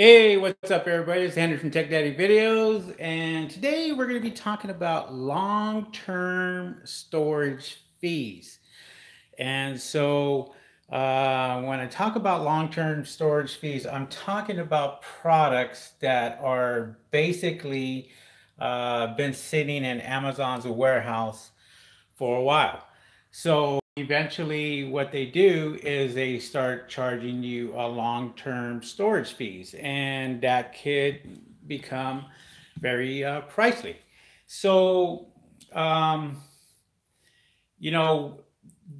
Hey, what's up, everybody? It's Andrew from Tech Daddy Videos, and today we're going to be talking about long-term storage fees. And so, when I talk about long-term storage fees, I'm talking about products that are basically been sitting in Amazon's warehouse for a while. So eventually what they do is they start charging you a long-term storage fees, and that could become very pricey. So um, you know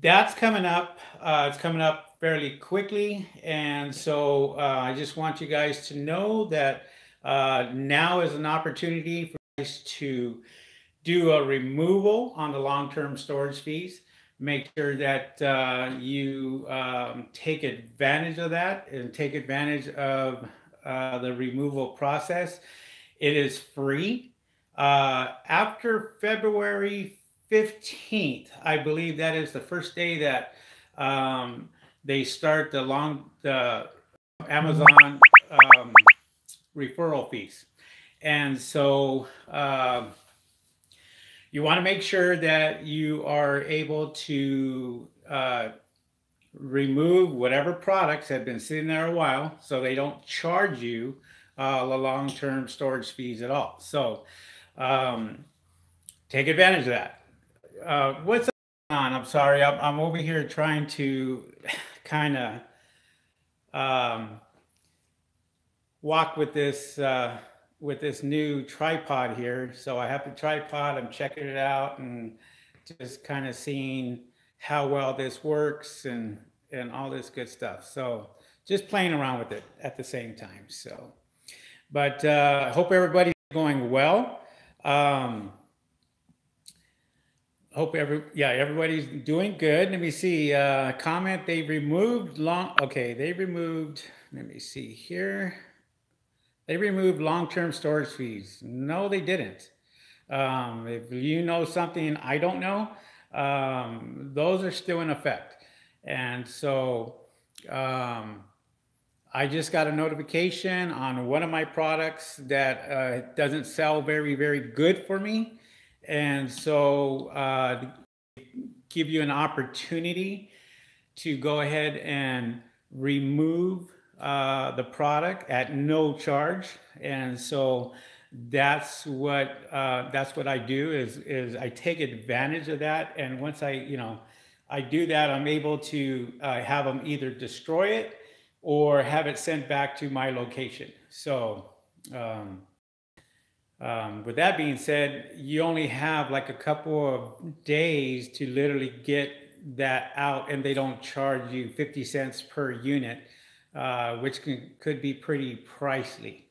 that's coming up. It's coming up fairly quickly, and so I just want you guys to know that now is an opportunity for you guys to do a removal on the long-term storage fees. Make sure that you take advantage of that and take advantage of the removal process. It is free. After February 15th, I believe that is the first day that they start the Amazon referral fees. And so you want to make sure that you are able to remove whatever products have been sitting there a while so they don't charge you the long-term storage fees at all. So um, take advantage of that. What's on? I'm sorry, I'm over here trying to kind of um, walk with this new tripod here. So I have the tripod, I'm checking it out and just kind of seeing how well this works and all this good stuff. So just playing around with it at the same time. So, but I hope everybody's going well. Hope everybody's doing good. Let me see. Comment, they removed okay, they removed, let me see here. They removed long-term storage fees. No, they didn't. If you know something I don't know, those are still in effect. And so I just got a notification on one of my products that doesn't sell very, very good for me. And so give you an opportunity to go ahead and remove the product at no charge. And so that's what I do is I take advantage of that. And once I do that, I'm able to have them either destroy it or have it sent back to my location. So um, with that being said, you only have like a couple of days to literally get that out, and they don't charge you 50 cents per unit, which could be pretty pricey.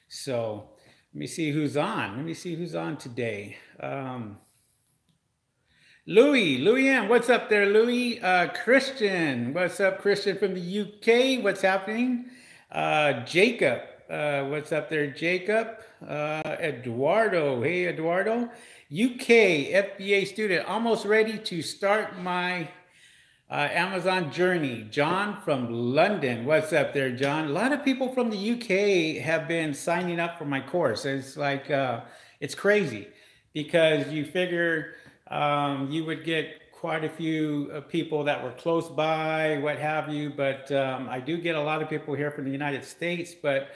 So let me see who's on. Let me see who's on today. Louis M, what's up there, Louis? Christian, what's up, Christian from the UK? What's happening? Jacob, what's up there, Jacob? Eduardo, hey, Eduardo. UK FBA student, almost ready to start my Amazon journey. John from London, what's up there, John? A lot of people from the UK have been signing up for my course. It's like, it's crazy because you figure you would get quite a few people that were close by, what have you. But I do get a lot of people here from the United States, but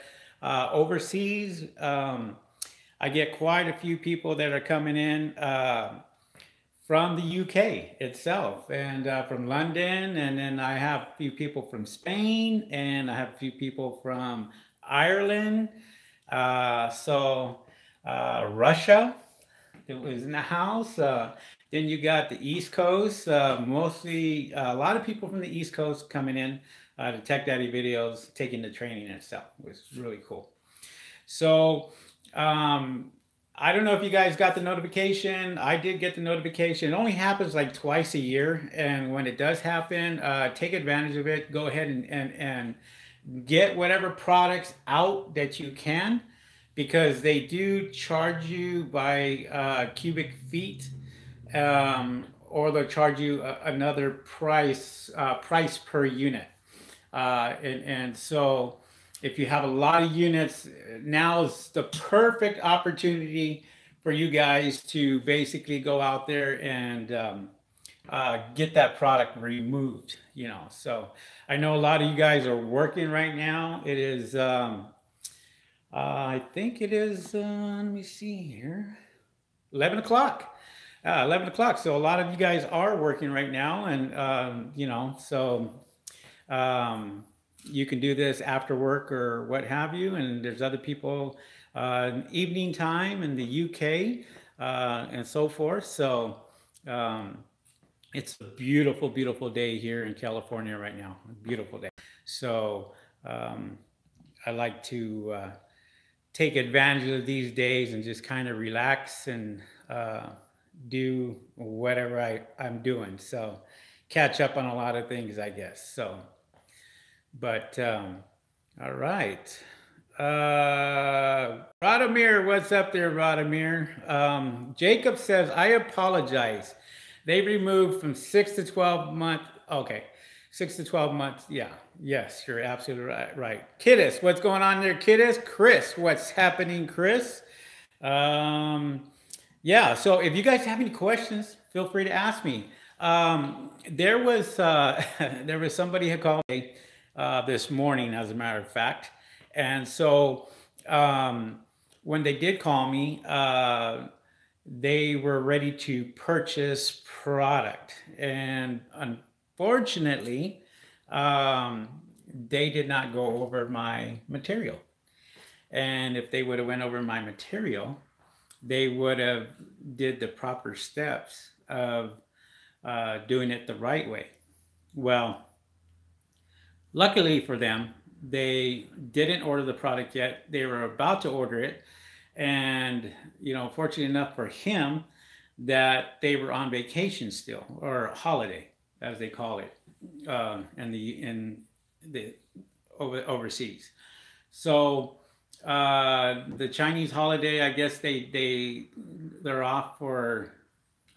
overseas, I get quite a few people that are coming in from the UK itself and from London. And then I have a few people from Spain and I have a few people from Ireland. Russia, it was in the house. Then you got the East Coast, mostly a lot of people from the East Coast coming in to Tech Daddy Videos, taking the training itself. It was really cool. So I don't know if you guys got the notification. I did get the notification. It only happens like twice a year. And when it does happen, take advantage of it. Go ahead and get whatever products out that you can, because they do charge you by cubic feet, or they'll charge you another price per unit. And so if you have a lot of units, now is the perfect opportunity for you guys to basically go out there and get that product removed. So I know a lot of you guys are working right now. It is, I think it is, let me see here, 11 o'clock. 11 o'clock. So a lot of you guys are working right now. And, so um, you can do this after work or what have you. And there's other people evening time in the UK and so forth. So it's a beautiful, beautiful day here in California right now. A beautiful day. So I like to take advantage of these days and just kind of relax and do whatever I'm doing. So catch up on a lot of things, I guess. So, but all right. Radomir, what's up there, Radomir? Jacob says, I apologize. They removed from 6 to 12 months. Okay, 6 to 12 months. Yeah, yes, you're absolutely right. Kiddis, what's going on there, Kiddis? Chris, what's happening, Chris? Yeah, so if you guys have any questions, feel free to ask me. There was there was somebody who called me this morning, as a matter of fact, and so when they did call me, they were ready to purchase product, and unfortunately, they did not go over my material. And if they would have went over my material, they would have did the proper steps of doing it the right way. Well, luckily for them, they didn't order the product yet. They were about to order it. And, fortunately enough for him, that they were on vacation still, or holiday, as they call it, in the overseas. So the Chinese holiday, I guess they're off for,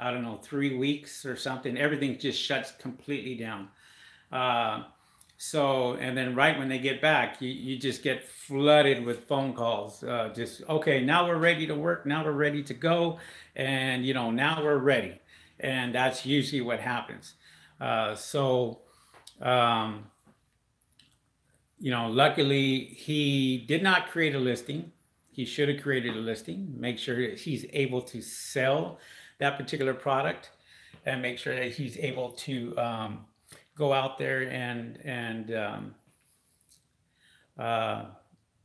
I don't know, 3 weeks or something. Everything just shuts completely down. So, and then right when they get back, you just get flooded with phone calls. Just, okay, now we're ready to work. Now we're ready to go. And, now we're ready. And that's usually what happens. Luckily he did not create a listing. He should have created a listing, make sure that he's able to sell that particular product and make sure that he's able to go out there and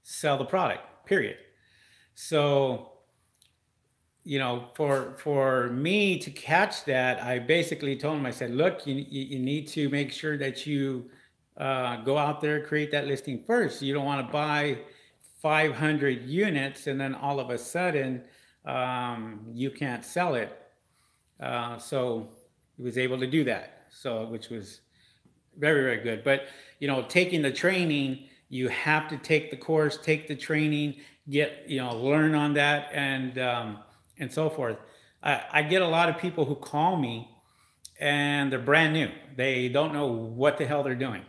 sell the product, period. So, for me to catch that, I basically told him, I said, look, you need to make sure that you go out there, create that listing first. You don't want to buy 500 units and then all of a sudden you can't sell it. So he was able to do that. So, which was very, very good. But, taking the training, you have to take the course, take the training, learn on that and so forth. I get a lot of people who call me and they're brand new. They don't know what the hell they're doing.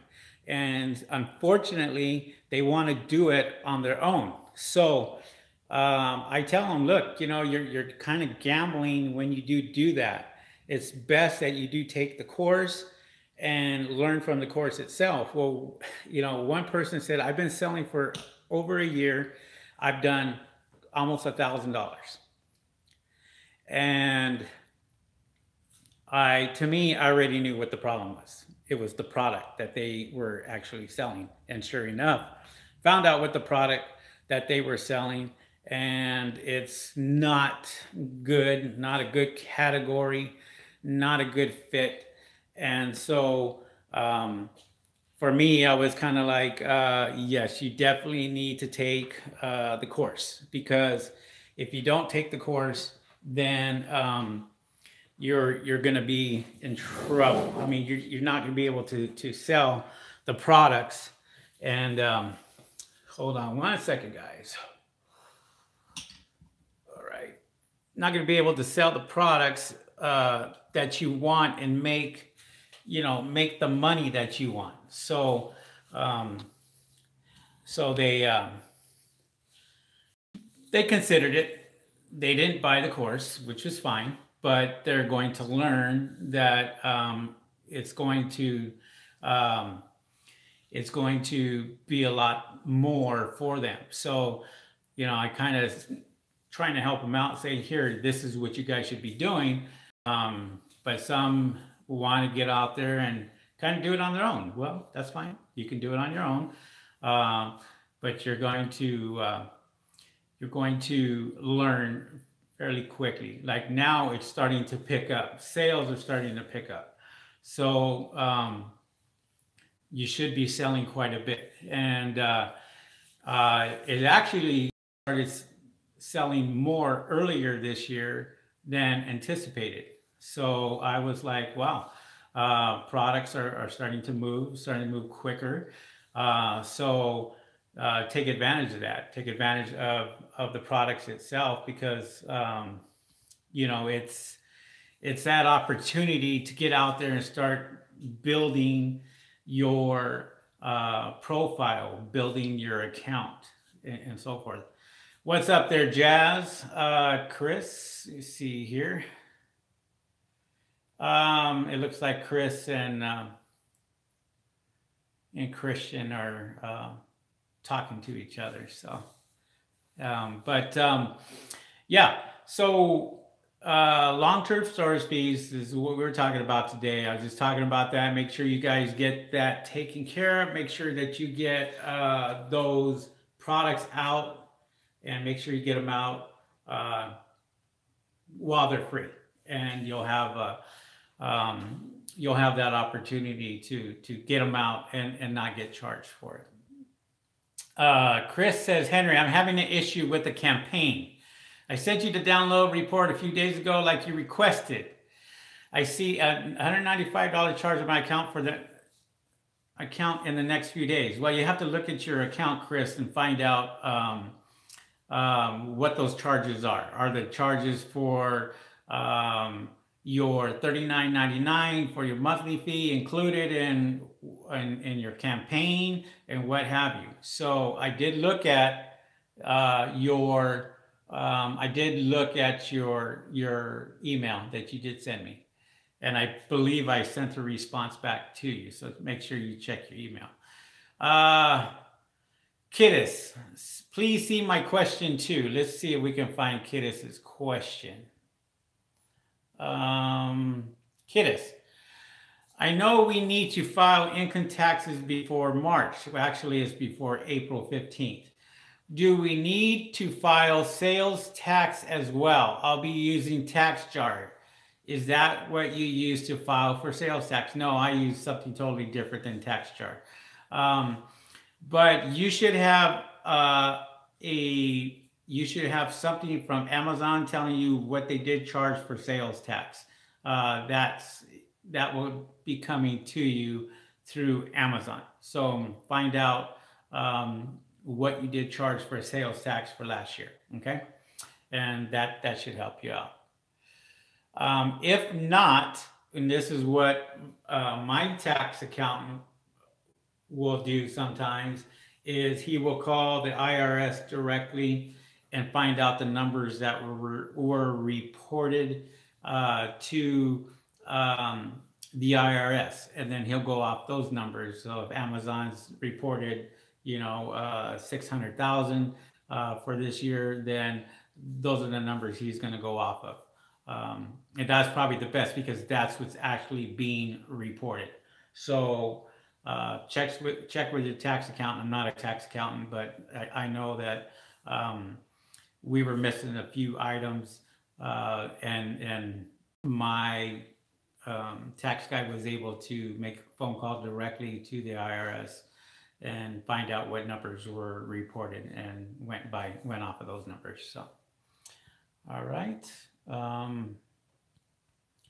And unfortunately, they want to do it on their own. So I tell them, look, you're kind of gambling when you do that. It's best that you do take the course and learn from the course itself. Well, one person said, I've been selling for over a year. I've done almost $1,000. And I already knew what the problem was. It was the product that they were actually selling. And sure enough, found out what the product that they were selling, and it's not good, not a good category, not a good fit. And so for me, I was kind of like, yes, you definitely need to take the course, because if you don't take the course, then you're going to be in trouble. I mean, you're not going to be able to sell the products. And hold on one second, guys. All right. Not going to be able to sell the products that you want and make the money that you want. So So they considered it. They didn't buy the course, which was fine, but they're going to learn that it's going to um, it's going to be a lot more for them. So, I kind of trying to help them out, say, here, this is what you guys should be doing. But some want to get out there and kind of do it on their own. Well, that's fine. You can do it on your own, but you're going to learn fairly quickly. Like now, it's starting to pick up. Sales are starting to pick up. So you should be selling quite a bit, and it actually started selling more earlier this year than anticipated. So I was like, wow, products are starting to move quicker. So take advantage of that. Take advantage of the products itself, because it's that opportunity to get out there and start building your profile, building your account, and so forth. What's up there, Jazz? Chris, you see here. It looks like Chris and Christian are talking to each other. So, yeah. So long-term storage fees is what we were talking about today. I was just talking about that. Make sure you guys get that taken care of. Make sure that you get those products out, and make sure you get them out while they're free, and you'll have that opportunity to get them out and not get charged for it. Chris says, Henry, I'm having an issue with the campaign. I sent you the download report a few days ago like you requested. I see a $195 charge on my account for the account in the next few days. Well, you have to look at your account, Chris, and find out what those charges are. Are the charges for your $39.99 for your monthly fee included in your campaign, and what have you? So I did look at your email that you did send me, and I believe I sent a response back to you. So make sure you check your email. Kiddis, please see my question too. Let's see if we can find Kiddis's question. Kiddis, I know we need to file income taxes before March. Well, actually, it's before April 15th. Do we need to file sales tax as well? I'll be using TaxJar. Is that what you use to file for sales tax? No, I use something totally different than TaxJar. But you should have something from Amazon telling you what they did charge for sales tax. That will be coming to you through Amazon. So find out what you did charge for sales tax for last year, okay? And that should help you out. If not, and this is what my tax accountant will do sometimes, is he will call the IRS directly and find out the numbers that were reported to the IRS, and then he'll go off those numbers. So if Amazon's reported, 600,000 for this year, then those are the numbers he's going to go off of. And that's probably the best, because that's what's actually being reported. So check with your tax accountant. I'm not a tax accountant, but I know that we were missing a few items, and my tax guy was able to make a phone call directly to the IRS and find out what numbers were reported, and went off of those numbers. So, all right. All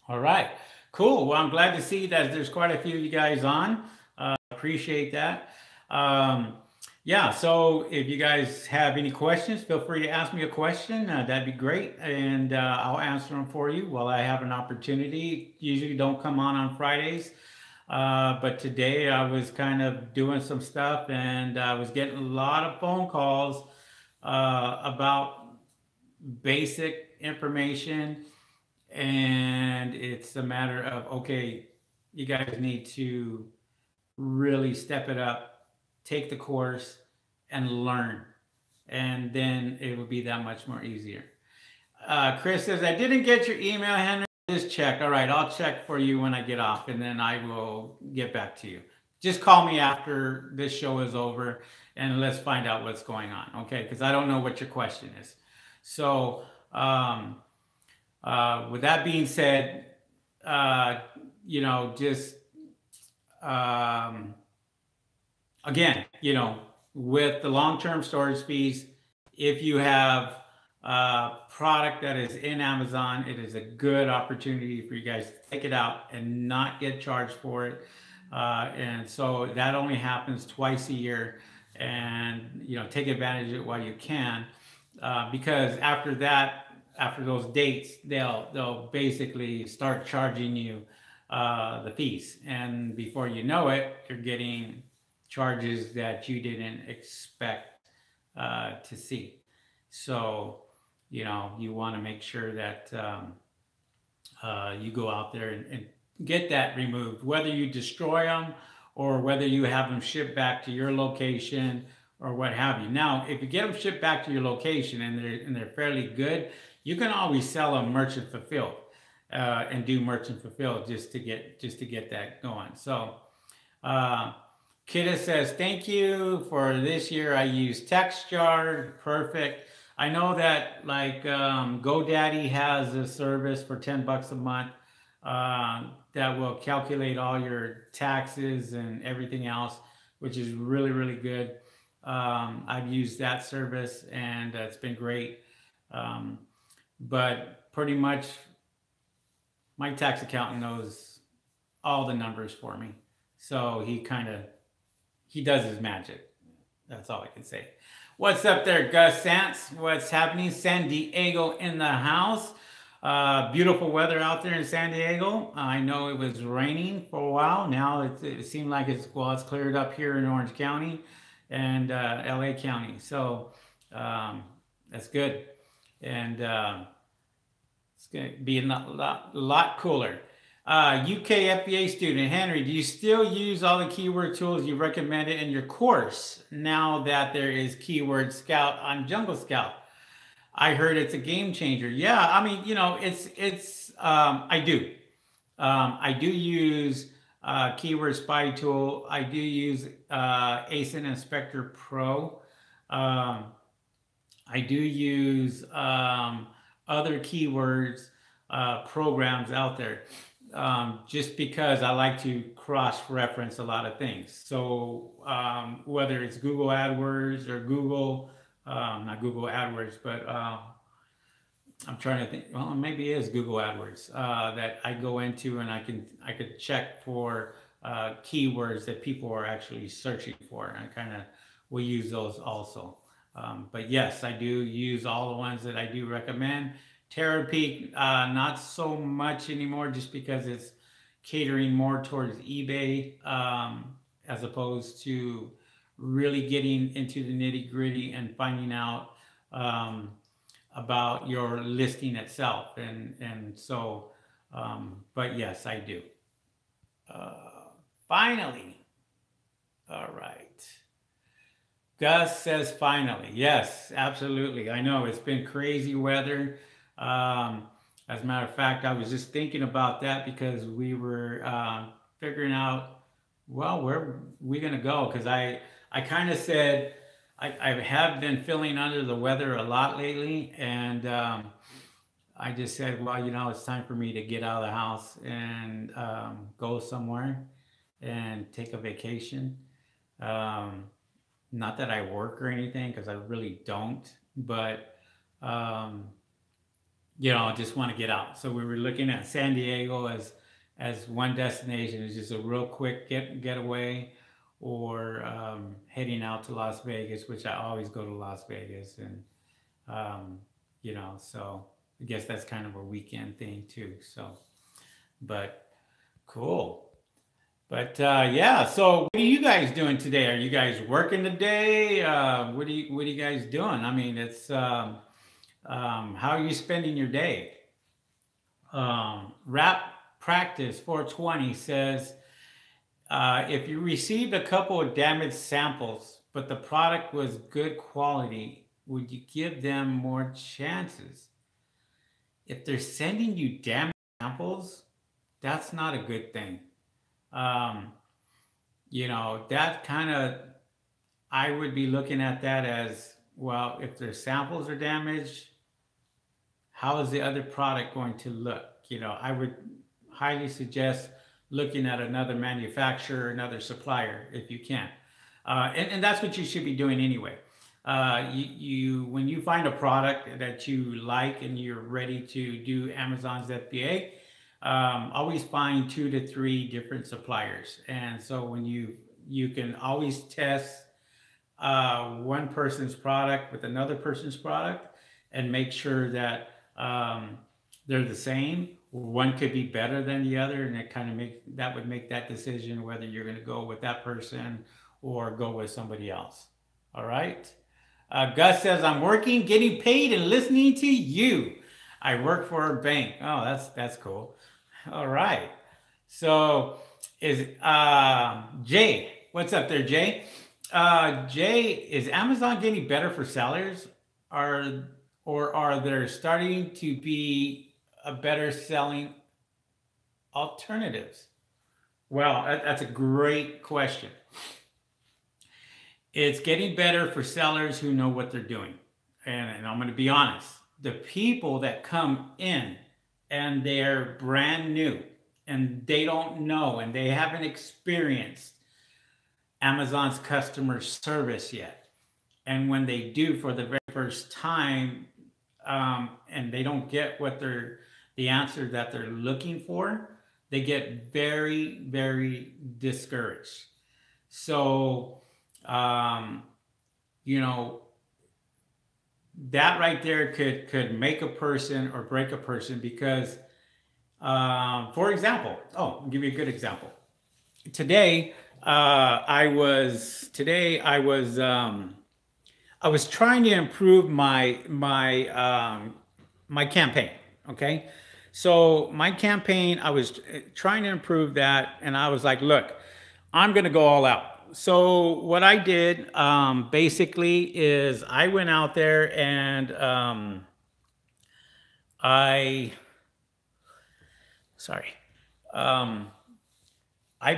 right, cool. Well, I'm glad to see that there's quite a few of you guys on. Appreciate that. Yeah, so if you guys have any questions, feel free to ask me a question. That'd be great, and I'll answer them for you while I have an opportunity. Usually don't come on Fridays. But today I was kind of doing some stuff and I was getting a lot of phone calls about basic information. And it's a matter of, okay, you guys need to really step it up, take the course, and learn. And then it will be that much more easier. Chris says, I didn't get your email, Henry. Just check. All right, I'll check for you when I get off, and then I will get back to you. Just call me after this show is over, and let's find out what's going on, okay? Because I don't know what your question is. So, with that being said, just again, with the long-term storage fees, if you have a product that is in Amazon, it is a good opportunity for you guys to take it out and not get charged for it. And so that only happens twice a year, and take advantage of it while you can, because after that, after those dates, they'll basically start charging you the fees, and before you know it, you're getting charges that you didn't expect to see. So, you want to make sure that you go out there and get that removed, whether you destroy them or whether you have them shipped back to your location or what have you. Now, if you get them shipped back to your location and they're fairly good, you can always sell them merchant fulfilled and do merchant fulfilled just to get that going. So, Kida says, thank you for this year. I use TextJar. Perfect. I know that like GoDaddy has a service for $10 a month that will calculate all your taxes and everything else, which is really, really good. I've used that service and it's been great. But pretty much my tax accountant knows all the numbers for me. So he does his magic. That's all I can say. What's up there, Gus Sants? What's happening? San Diego in the house. Beautiful weather out there in San Diego. I know it was raining for a while. Now it seemed like it's cleared up here in Orange County and LA County. So that's good. And it's going to be a lot cooler. UK FBA student, Henry, do you still use all the keyword tools you recommended in your course now that there is Keyword Scout on Jungle Scout? I heard it's a game changer. Yeah, I mean, I do. I do use Keyword Spy Tool. I do use ASIN Inspector Pro. I do use other keywords programs out there. Just because I like to cross-reference a lot of things. So whether it's Google AdWords or not Google AdWords, but I'm trying to think, well, maybe it is Google AdWords that I go into, and I could check for keywords that people are actually searching for. And I kind of will use those also. But yes, I do use all the ones that I do recommend. Terapeak, not so much anymore, just because it's catering more towards eBay as opposed to really getting into the nitty gritty and finding out about your listing itself. And so, but yes, I do. Finally. All right. Gus says finally. Yes, absolutely. I know it's been crazy weather. As a matter of fact, I was just thinking about that because we were figuring out, well, where are we going to go? Because I kind of said I have been feeling under the weather a lot lately. And I just said, well, it's time for me to get out of the house and go somewhere and take a vacation. Not that I work or anything, because I really don't. But I just want to get out. So we were looking at San Diego as one destination. It's just a real quick getaway, or heading out to Las Vegas, which I always go to Las Vegas, and so I guess that's kind of a weekend thing too. So, but cool. But yeah, so what are you guys doing today? Are you guys working today? What are you guys doing? I mean, it's how are you spending your day? Rap Practice 420 says if you received a couple of damaged samples, but the product was good quality, would you give them more chances? If they're sending you damaged samples, that's not a good thing. Um, that kind of, I would be looking at that as well, if their samples are damaged, how is the other product going to look? I would highly suggest looking at another manufacturer, another supplier, if you can. And that's what you should be doing anyway. When you find a product that you like and you're ready to do Amazon's FBA, always find 2 to 3 different suppliers. And so when you can always test one person's product with another person's product and make sure that they're the same. One could be better than the other, and that would make that decision whether you're going to go with that person or go with somebody else. All right. Gus says, I'm working, getting paid, and listening to you. I work for a bank. Oh, that's cool. All right. So is Jay? What's up there, Jay? Jay, is Amazon getting better for sellers, or are there starting to be a better selling alternatives? Well, that's a great question. It's getting better for sellers who know what they're doing. And I'm going to be honest, the people that come in and they're brand new and they don't know and they haven't experienced Amazon's customer service yet. And when they do for the very first time, and they don't get the answer that they're looking for, they get very, very discouraged. So, that right there could make a person or break a person because, for example, I'll give you a good example. Today, I was trying to improve my campaign. Okay, so my campaign, I was trying to improve that, and I was like, look, I'm going to go all out. So what I did basically is I went out there and I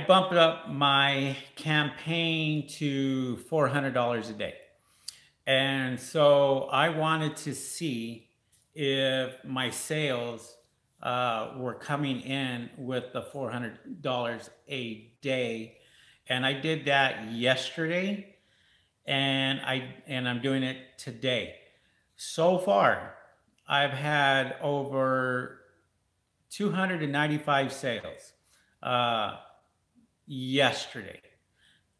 bumped up my campaign to $400 a day. And so I wanted to see if my sales were coming in with the $400 a day. And I did that yesterday, and I'm doing it today. So far, I've had over 295 sales yesterday.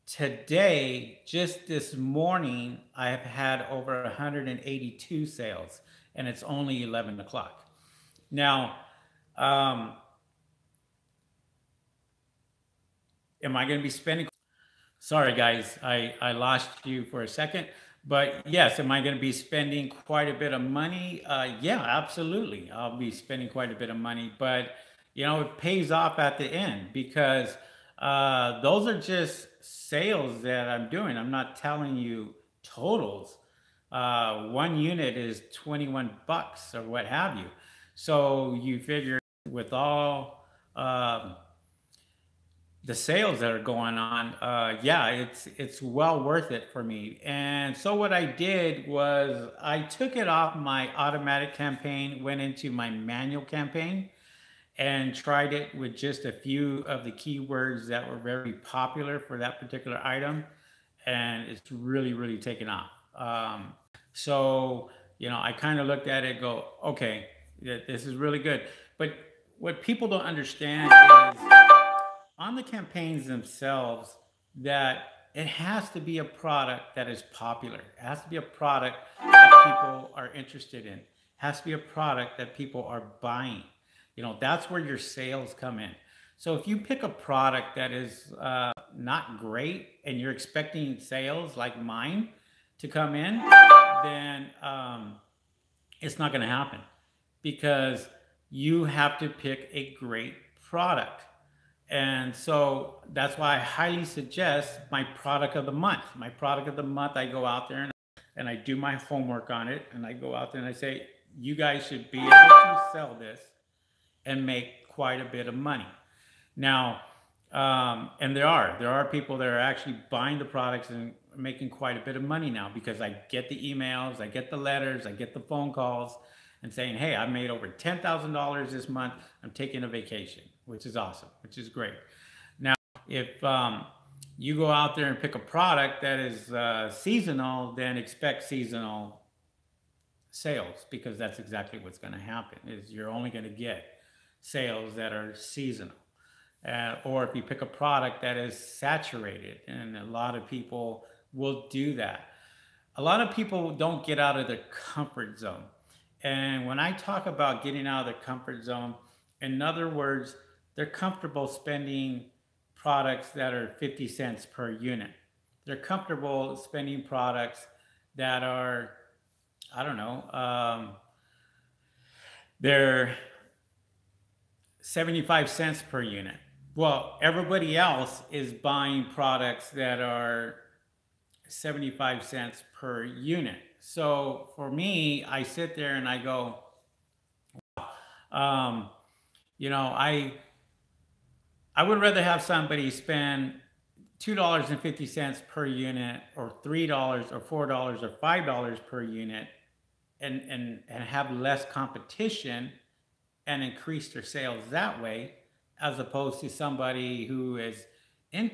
Today, just this morning, I have had over 182 sales, and it's only 11 o'clock. Now, am I going to be spending? Sorry, guys, I lost you for a second. But yes, am I going to be spending quite a bit of money? Yeah, absolutely. I'll be spending quite a bit of money, but it pays off at the end because those are just sales that I'm doing. I'm not telling you totals. One unit is 21 bucks or what have you. So you figure with all the sales that are going on, yeah, it's well worth it for me. And so what I did was I took it off my automatic campaign, went into my manual campaign, and tried it with just a few of the keywords that were very popular for that particular item, and it's really, really taken off. So I kind of looked at it, go, okay, this is really good. But what people don't understand is on the campaigns themselves that it has to be a product that is popular. It has to be a product that people are interested in. It has to be a product that people are buying. That's where your sales come in. So if you pick a product that is not great and you're expecting sales like mine to come in, then it's not going to happen because you have to pick a great product. And so that's why I highly suggest my product of the month. My product of the month, I go out there and I do my homework on it. And I go out there and I say, you guys should be able to sell this and make quite a bit of money. Now, and there are people that are actually buying the products and making quite a bit of money now because I get the emails, I get the letters, I get the phone calls and saying, hey, I made over $10,000 this month. I'm taking a vacation, which is awesome, which is great. Now, if you go out there and pick a product that is seasonal, then expect seasonal sales because that's exactly what's going to happen is you're only going to get sales that are seasonal. Or if you pick a product that is saturated, and a lot of people will do that. A lot of people don't get out of their comfort zone. And when I talk about getting out of their comfort zone, in other words, they're comfortable spending products that are 50 cents per unit. They're comfortable spending products that are, I don't know, they're 75 cents per unit. Well, everybody else is buying products that are 75 cents per unit. So for me, I sit there and I go, you know, I would rather have somebody spend $2.50 per unit or $3 or $4 or $5 per unit and have less competition and increase their sales that way, as opposed to somebody who is in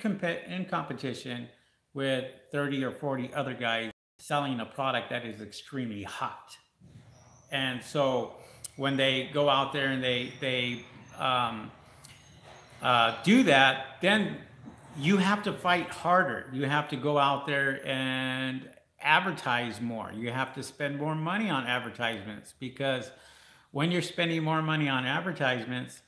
competition with 30 or 40 other guys selling a product that is extremely hot. And so when they go out there and they do that, then you have to fight harder. You have to go out there and advertise more. You have to spend more money on advertisements because when you're spending more money on advertisements,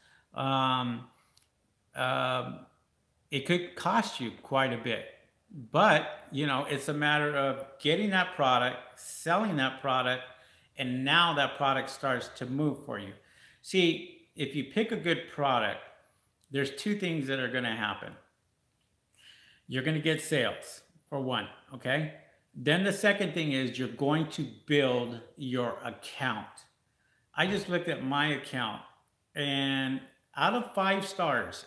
it could cost you quite a bit. But, you know, it's a matter of getting that product, selling that product, and now that product starts to move for you. See, if you pick a good product, there's two things that are going to happen. You're going to get sales, for one, okay? Then the second thing is you're going to build your account. I just looked at my account, and out of 5 stars,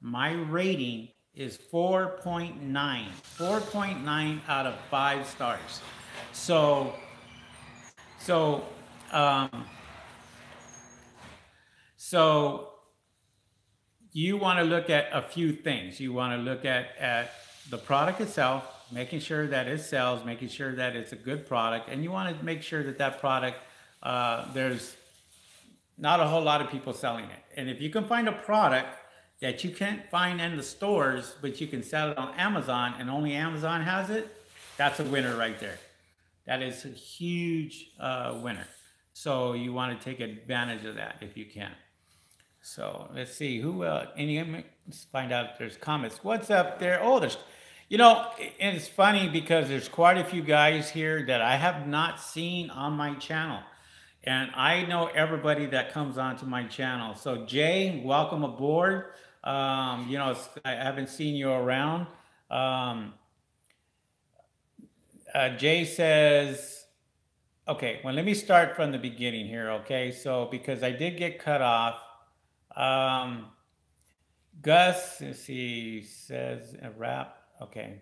my rating is 4.9. 4.9 out of 5 stars. So you want to look at a few things. You want to look at the product itself, making sure that it sells, making sure that it's a good product, and you want to make sure that that product, there's not a whole lot of people selling it. And if you can find a product that you can't find in the stores, but you can sell it on Amazon and only Amazon has it, that's a winner right there. That is a huge winner. So you want to take advantage of that if you can. So let's see who, let's find out if there's comments. What's up there? Oh, there's, you know, and it's funny because there's quite a few guys here that I have not seen on my channel. And I know everybody that comes onto my channel. So Jay, welcome aboard. You know, I haven't seen you around. Jay says, okay, well, let me start from the beginning here, okay? So, because I did get cut off. Gus, let's see, says a wrap, okay.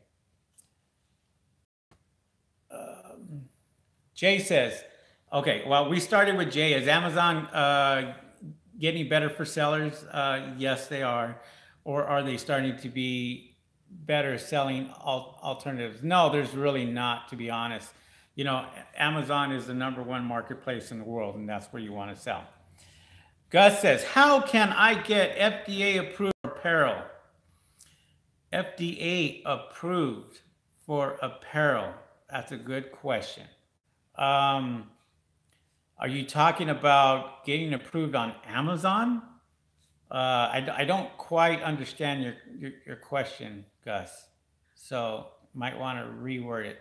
Jay says, okay, well, we started with Jay. Is Amazon getting better for sellers? Yes, they are. Or are they starting to be better selling alternatives? No, there's really not, to be honest. You know, Amazon is the #1 marketplace in the world, and that's where you want to sell. Gus says, how can I get FDA approved apparel? FDA approved for apparel? That's a good question. Are you talking about getting approved on Amazon? I don't quite understand your question, Gus. So might want to reword it.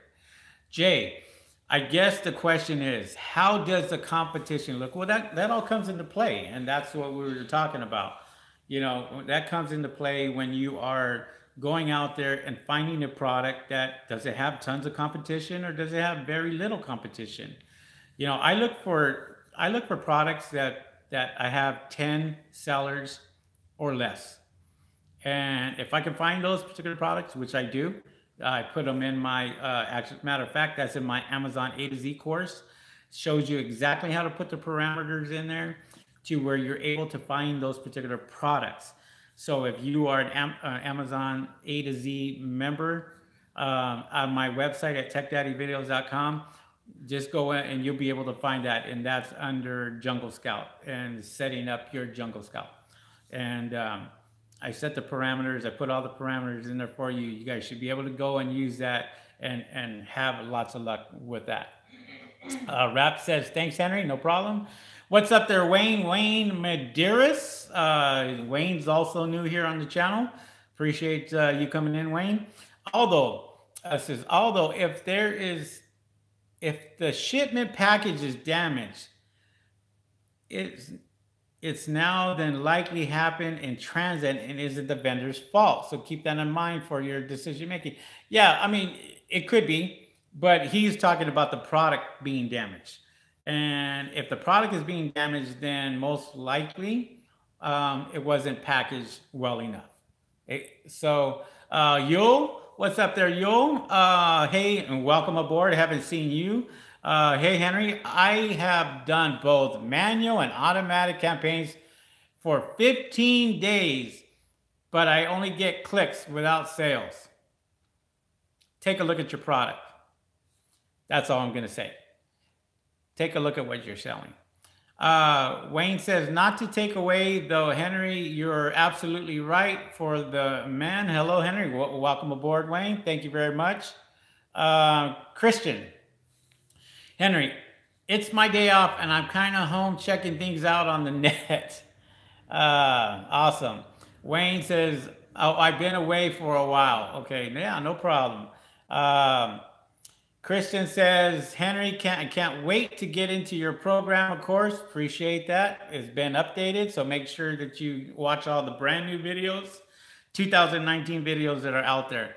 Jay, I guess the question is, how does the competition look? Well, that all comes into play, and that's what we were talking about. You know, that comes into play when you are going out there and finding a product that does it have tons of competition or does it have very little competition? You know, I look for products that I have 10 sellers or less. And if I can find those particular products, which I do, I put them in my, actual matter of fact, that's in my Amazon A to Z course. Shows you exactly how to put the parameters in there to where you're able to find those particular products. So if you are an Amazon A to Z member, on my website at techdaddyvideos.com, just go in and you'll be able to find that. And that's under Jungle Scout and setting up your Jungle Scout. And I set the parameters. I put all the parameters in there for you. You guys should be able to go and use that and have lots of luck with that. Rap says, thanks, Henry. No problem. What's up there, Wayne? Wayne Medeiros. Wayne's also new here on the channel. Appreciate you coming in, Wayne. Although if the shipment package is damaged, it's it's now then likely happened in transit and is it the vendor's fault? So keep that in mind for your decision making. Yeah, I mean, it could be, but he's talking about the product being damaged. And if the product is being damaged, then most likely it wasn't packaged well enough. Yul, what's up there, Yul? Hey, and welcome aboard. I haven't seen you. Hey, Henry, I have done both manual and automatic campaigns for 15 days, but I only get clicks without sales. Take a look at your product. That's all I'm going to say. Take a look at what you're selling. Wayne says, not to take away, though, Henry, you're absolutely right for the men. Hello, Henry. Welcome aboard, Wayne. Thank you very much. Christian. Henry, it's my day off, and I'm kind of home checking things out on the net. Awesome. Wayne says, oh, I've been away for a while. Okay, yeah, no problem. Christian says, Henry, can't wait to get into your program, of course. Appreciate that. It's been updated, so make sure that you watch all the brand new videos, 2019 videos that are out there.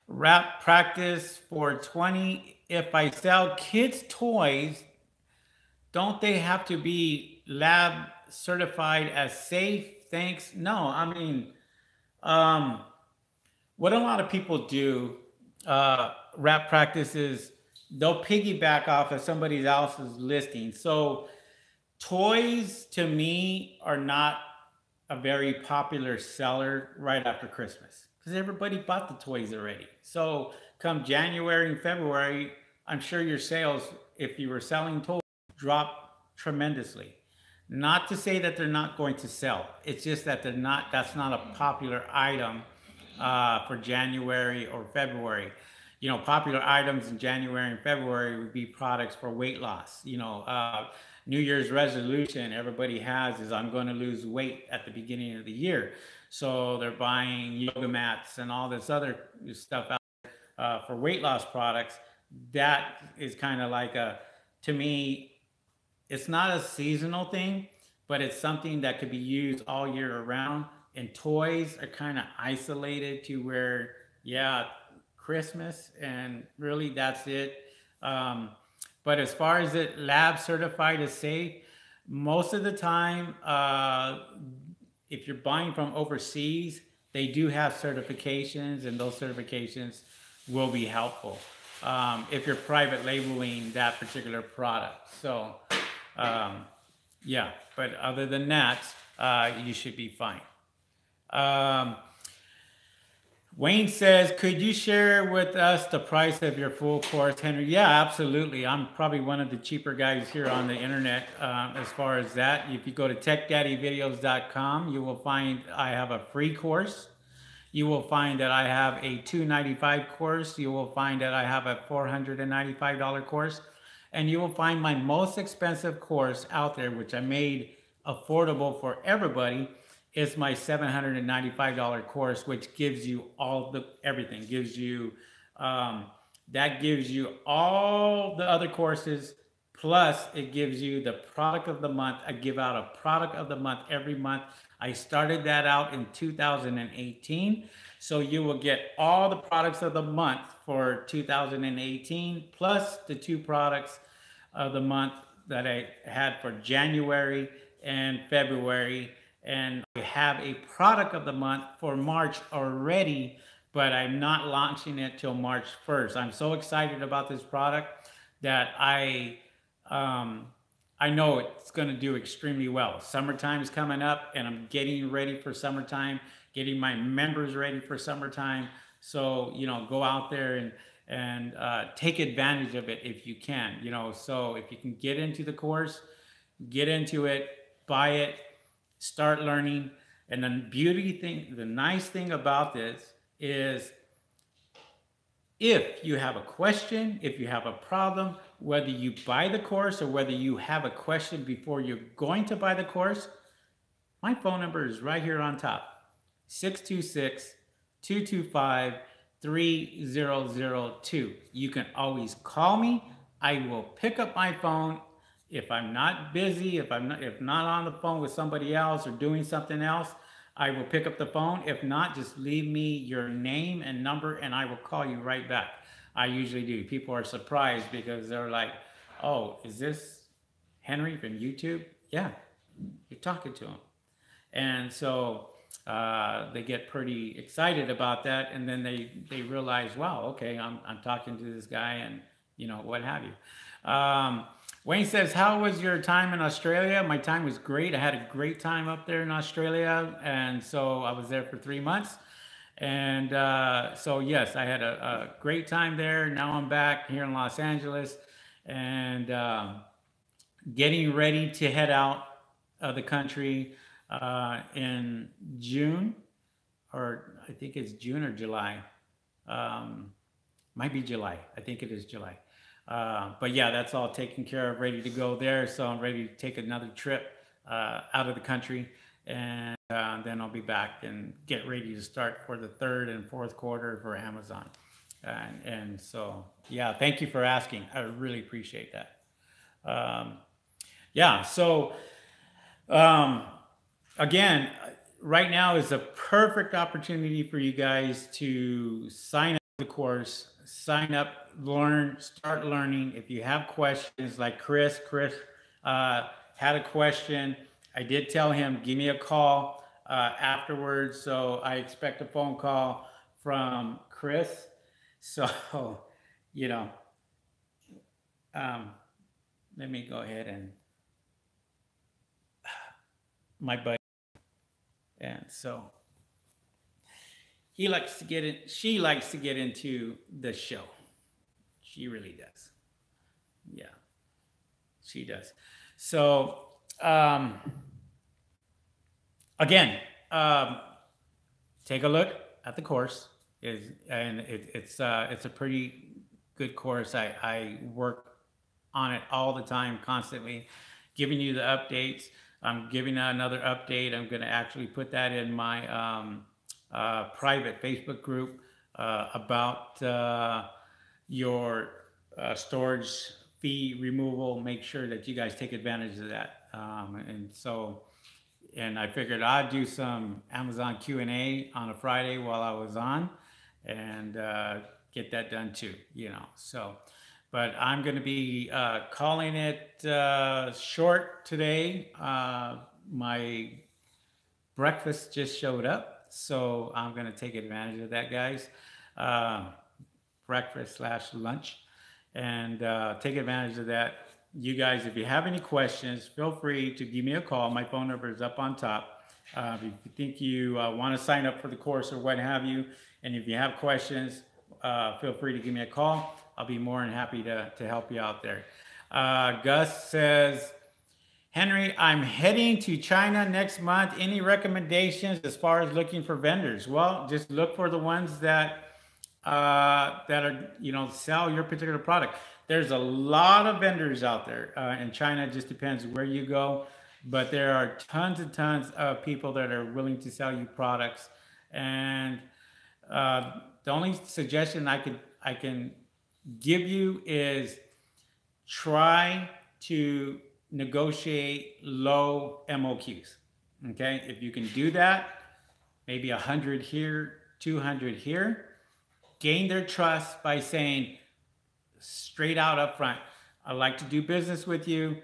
Rap practice for 20. If I sell kids' toys, don't they have to be lab certified as safe? Thanks. No, I mean, what a lot of people do, rap practices, they'll piggyback off of somebody else's listing. So toys to me are not a very popular seller right after Christmas because everybody bought the toys already. So come January and February, I'm sure your sales, if you were selling toys, drop tremendously. Not to say that they're not going to sell. It's just that that's not a popular item for January or February. You know, popular items in January and February would be products for weight loss. You know, New Year's resolution everybody has is I'm going to lose weight at the beginning of the year. So they're buying yoga mats and all this other stuff out for weight loss products. That is kind of like to me, it's not a seasonal thing, but it's something that could be used all year around. And toys are kind of isolated to where, yeah, Christmas, and really that's it. But as far as it lab certified as safe, most of the time, if you're buying from overseas, they do have certifications, and those certifications will be helpful if you're private labeling that particular product. So, yeah, but other than that, you should be fine. Wayne says, could you share with us the price of your full course, Henry? Yeah, absolutely. I'm probably one of the cheaper guys here on the internet as far as that. If you go to techdaddyvideos.com, you will find I have a free course. You will find that I have a $295 course. You will find that I have a $495 course. And you will find my most expensive course out there, which I made affordable for everybody is my $795 course, which gives you all the everything. Gives you um, that gives you all the other courses. Plus, it gives you the product of the month. I give out a product of the month every month. I started that out in 2018. So you will get all the products of the month for 2018, plus the two products of the month that I had for January and February. And I have a product of the month for March already, but I'm not launching it till March 1st. I'm so excited about this product that um, I know it's going to do extremely well. Summertime is coming up, and I'm getting ready for summertime, getting my members ready for summertime. So, go out there and take advantage of it if you can. So if you can get into the course, get into it, buy it, start learning. And the nice thing about this is, if you have a question, if you have a problem, whether you buy the course or whether you have a question before you're going to buy the course, my phone number is right here on top. 626-225-3002. You can always call me. I will pick up my phone. If I'm not busy, if not on the phone with somebody else or doing something else, I will pick up the phone. If not, just leave me your name and number and I will call you right back. I usually do. People are surprised because they're like, "Oh, is this Henry from YouTube?" Yeah, you're talking to him. And so they get pretty excited about that, and then they realize, wow, okay, I'm talking to this guy, and what have you. Wayne says, how was your time in Australia? My time was great. I had a great time up there in Australia, and so I was there for 3 months. And so yes, I had a great time there. Now I'm back here in Los Angeles, and getting ready to head out of the country in June, or I think it's June or July. Might be July. I think it is July. But yeah, that's all taken care of, ready to go there. So I'm ready to take another trip out of the country, and then I'll be back and get ready to start for the third and fourth quarter for Amazon. And so, yeah, thank you for asking. I really appreciate that. Yeah, so again, right now is a perfect opportunity for you guys to sign up for the course, sign up, learn, start learning. If you have questions, like Chris had a question. I did tell him, give me a call afterwards. So I expect a phone call from Chris. So, you know, let me go ahead and my buddy. And so he likes to get in, she likes to get into the show. She really does. Yeah, she does. So, again, take a look at the course. It's a pretty good course. I work on it all the time, constantly, giving you the updates. I'm giving another update. I'm going to actually put that in my private Facebook group about your storage fee removal. Make sure that you guys take advantage of that. And I figured I'd do some Amazon Q&A on a Friday while I was on, and get that done too, So, but I'm going to be calling it short today. My breakfast just showed up, so I'm going to take advantage of that, guys. Breakfast/lunch, and take advantage of that. You guys, if you have any questions, feel free to give me a call. My phone number is up on top. If you think you want to sign up for the course or what have you, and if you have questions, feel free to give me a call. I'll be more than happy to help you out there. Gus says, Henry, I'm heading to China next month. Any recommendations as far as looking for vendors? Well, just look for the ones that are, sell your particular product. There's a lot of vendors out there in China. It just depends where you go. but there are tons and tons of people that are willing to sell you products. And the only suggestion I can give you is try to negotiate low MOQs. Okay, if you can do that, maybe 100 here, 200 here, gain their trust by saying straight out up front, I'd like to do business with you,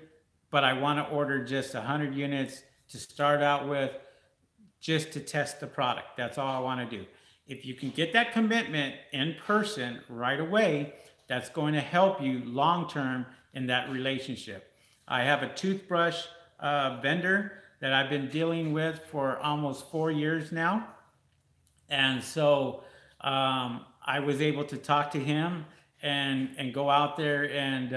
but I want to order just 100 units to start out with, just to test the product. That's all I want to do. If you can get that commitment in person right away, that's going to help you long term in that relationship. I have a toothbrush vendor that I've been dealing with for almost 4 years now. And so I was able to talk to him and go out there and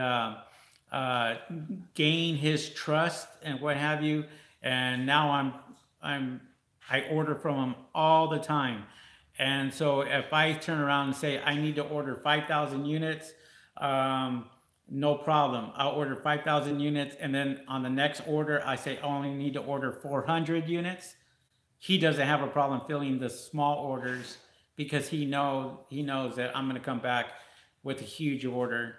gain his trust and what have you. And now I order from him all the time. And so if I turn around and say I need to order 5,000 units, no problem. I'll order 5,000 units, and then on the next order I say I only need to order 400 units. He doesn't have a problem filling the small orders because he knows that I'm going to come back with a huge order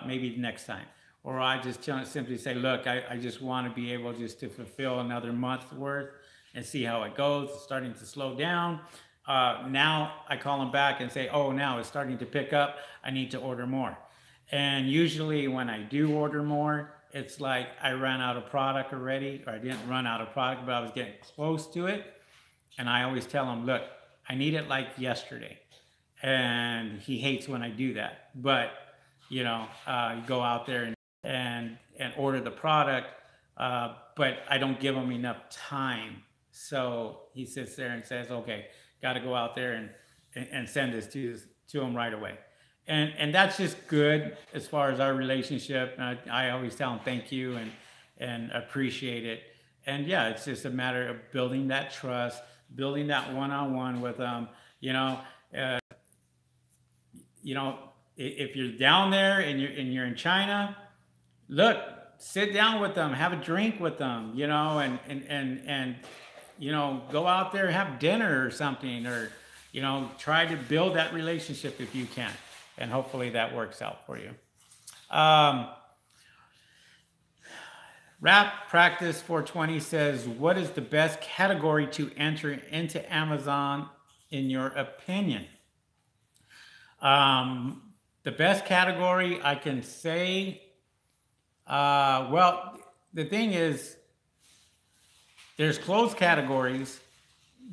maybe the next time. Or I just simply say, look, I just want to be able just to fulfill another month's worth and see how it goes. It's starting to slow down. Now I call him back and say, oh, now it's starting to pick up. I need to order more. And usually when I do order more, it's like I ran out of product already, or I didn't run out of product, but I was getting close to it. And I always tell him, look, I need it like yesterday. And he hates when I do that. But, you know, you go out there and order the product, but I don't give him enough time. So he sits there and says, okay, got to go out there and send this to him right away. And that's just good as far as our relationship. I always tell him thank you and appreciate it. And yeah, it's just a matter of building that trust, building that one-on-one with them. You know, if you're down there and you're in China, look, sit down with them, have a drink with them, you know, and you know, go out there, have dinner or something, or, you know, try to build that relationship if you can. And hopefully that works out for you. Rap Practice 420 says, what is the best category to enter into Amazon in your opinion? The best category I can say, well, the thing is, there's clothes categories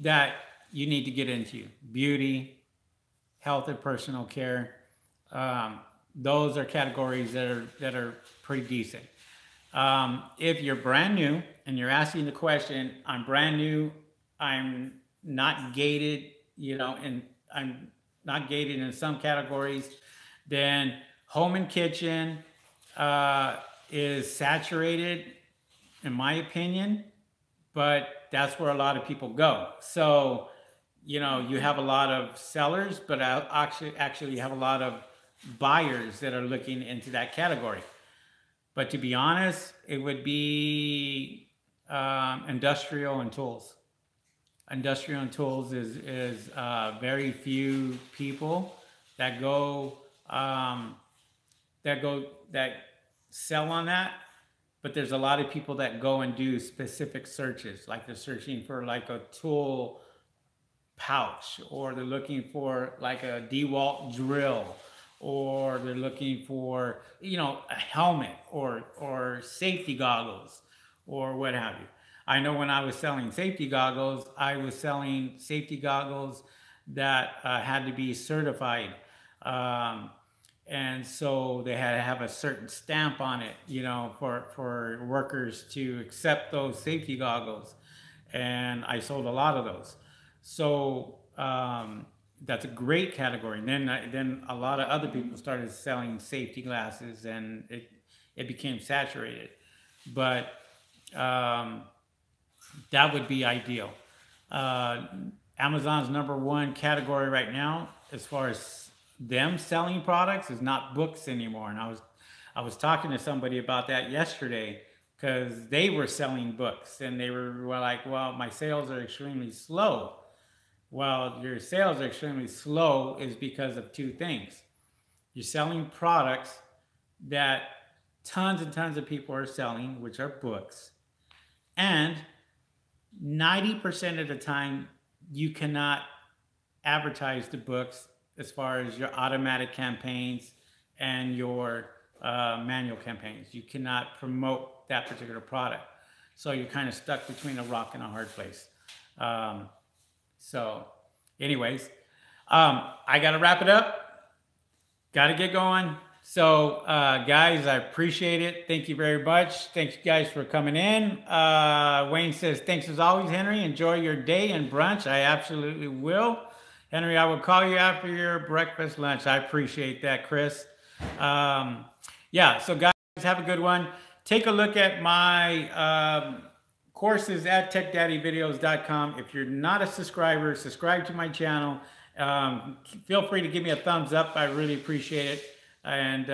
that you need to get into. Beauty, health and personal care. Those are categories that are pretty decent. If you're brand new and you're asking the question, I'm brand new, I'm not gated, you know, and I'm not gated in some categories, then home and kitchen is saturated, in my opinion, but that's where a lot of people go. So, you know, you have a lot of sellers, but actually you have a lot of buyers that are looking into that category. But to be honest, it would be industrial and tools. Industrial and tools is very few people that sell on that. But there's a lot of people that go and do specific searches, like they're searching for like a tool pouch, or they're looking for like a DeWalt drill, or they're looking for, you know, a helmet or safety goggles or what have you. I know when I was selling safety goggles, I was selling safety goggles that had to be certified. And so they had to have a certain stamp on it, you know, for workers to accept those safety goggles. And I sold a lot of those. So that's a great category. And then a lot of other people started selling safety glasses, and it became saturated. But that would be ideal. Amazon's #1 category right now, as far as them selling products, is not books anymore. And I was talking to somebody about that yesterday. because they were selling books and they were like, well, my sales are extremely slow. Well, your sales are extremely slow is because of two things. You're selling products that tons and tons of people are selling, which are books. And 90% of the time, you cannot advertise the books as far as your automatic campaigns and your manual campaigns. You cannot promote that particular product. So you're kind of stuck between a rock and a hard place. So anyways, I got to wrap it up. Got to get going. So guys, I appreciate it. Thank you very much. Thanks you guys for coming in. Wayne says, thanks as always, Henry. Enjoy your day and brunch. I absolutely will. Henry, I will call you after your breakfast, lunch. I appreciate that, Chris. Yeah, so guys, have a good one. Take a look at my courses at techdaddyvideos.com. If you're not a subscriber, subscribe to my channel. Feel free to give me a thumbs up. I really appreciate it. And